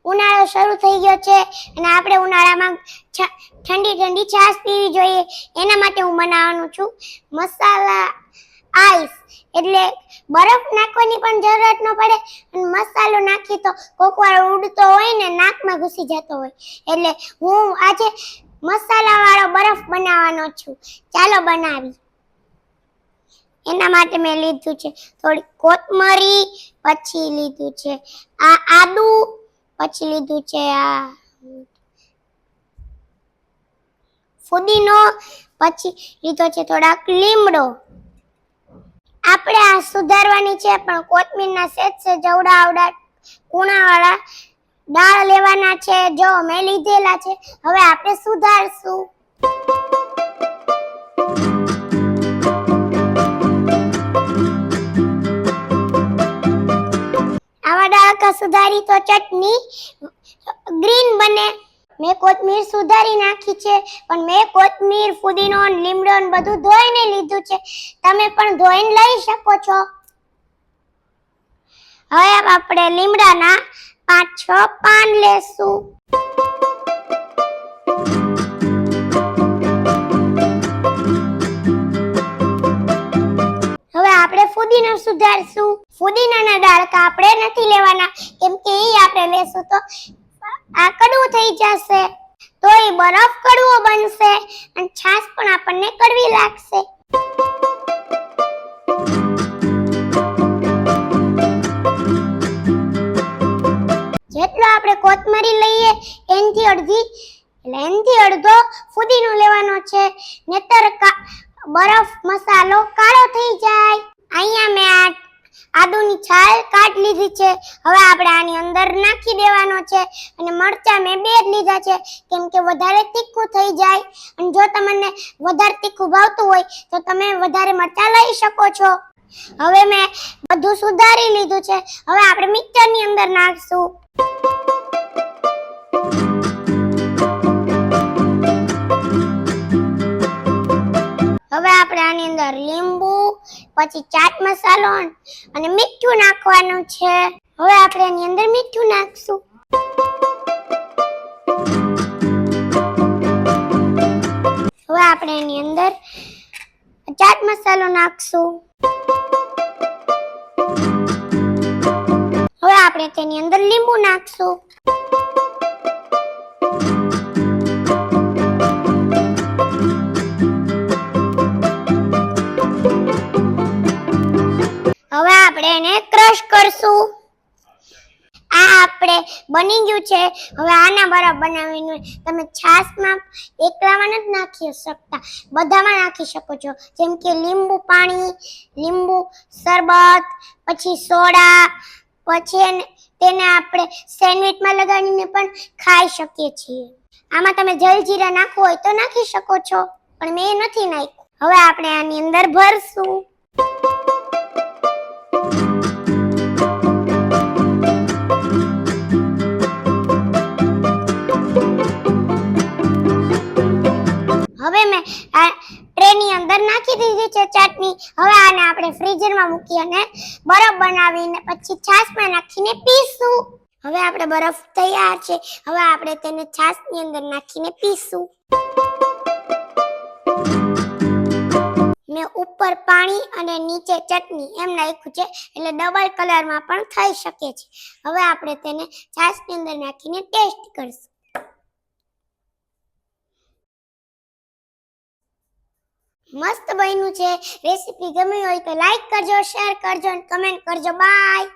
ઉનાળો શરૂ થઈ ગયો છે અને આપણે ઉનાળામાં ઠંડી ઠંડી છાશ પીવી જોઈએ. એના માટે હું બનાવવાનું છું મસાલા આઈસ. એટલે બરફ નાખવાની પણ જરૂરત ન પડે અને મસાલો નાખી તો કોકવાર ઉડતો હોય ને નાકમાં ઘૂસી જતો હોય. એટલે હું આજે મસાલા વાળો બરફ બનાવવાનો છું. ચાલો બનાવી. એના માટે મેં લીધું છે થોડી કોથમરી, પછી લીધું છે આ આદુ, પછી લીધું છે આ ફુદીનો, પછી લીધો છે થોડાક લીમડો. આપણે આ સુધારવાની છે પણ કોથમીરના સેજ જવડા આવડા કૂણાવાળા દાળ લેવાના છે. જો મેં લીધેલા છે. હવે આપણે સુધારશું. આવા ડાળકા સુધારી તો ચટણી ગ્રીન બને. મેં કોથમીર સુધારી નાખી છે પણ મેં કોથમીર, ફુદીનો, લીમડો બધું ધોઈને લીધું છે. તમે પણ ધોઈને લઈ શકો છો. હવે આપણે લીમડાના 5-6 પાન લેશું. હવે આપણે ફુદીનો સુધારશું. ફુદીનાના ડાળકા આપણે નથી લેવાના કેમ કે એ આપણે લેશું તો આ કડવું થઈ જશે, તો એ બરફ કડવો બનશે અને છાશ પણ આપણને કડવી લાગશે. જેટલો આપણે કોથમરી લઈએ એનાથી અડધો ફુદીનો લેવાનો છે, નહીતર બરફ મસાલો કાળો થઈ જાય. અહીંયા મેં આદુની છાલ કાઢી લીધી છે. હવે આપણે આની અંદર નાખી દેવાનો છે અને મરચાં મેં 2 જ લીધા છે કેમ કે વધારે તીખું થઈ જાય. અને જો તમને વધારે તીખું ભાવતું હોય તો તમે વધારે મરચાં લઈ શકો છો. હવે મેં બધું સુધારી લીધું છે. હવે આપણે મિક્સરની અંદર નાખશું. હવે આપણે આની અંદર લીંબુ, પછી ચાટ મસાલો અને મીઠું નાખવાનું છે. હવે આપણે આની અંદર મીઠું નાખશું. હવે આપણે એની અંદર ચાટ મસાલો નાખશું. હવે આપણે તેની અંદર લીંબુ નાખશું. હવે આપણે એને ક્રશ કરશું. આ આપણે બની ગયું છે. હવે આના બરફ બનાવીને તમે છાશમાં એકલામાં નથી નાખી શકતા, બધામાં નાખી શકો છો. જેમ કે લીંબુ પાણી, લીંબુ શરબત, પછી સોડા, પછી તેને આપણે સેન્ડવિચમાં લગાડીને પણ ખાઈ શકીએ છીએ. આમાં તમે જલજીરા નાખવું હોય તો નાખી શકો છો પણ મેં નથી નાખ્યું. હવે આપણે આની અંદર ભરશું. હવે મેં આ ટ્રેની અંદર નાખી દીધી છે ચટણી. હવે આને આપણે ફ્રીઝરમાં મૂકી અને બરફ બનાવીને પછી છાશમાં નાખીને પીશું. હવે આપણે બરફ તૈયાર છે. હવે આપણે તેને છાશની અંદર નાખીને પીશું. મેં ઉપર પાણી અને નીચે ચટણી એમ નાખ્યું છે એટલે ડબલ કલરમાં પણ થઈ શકે છે. હવે આપણે તેને છાશની અંદર નાખીને ટેસ્ટ કરીશું. મસ્ત બન્યું છે. રેસીપી ગમી હોય તો લાઈક કરજો, શેર કરજો અને કમેન્ટ કરજો. બાય.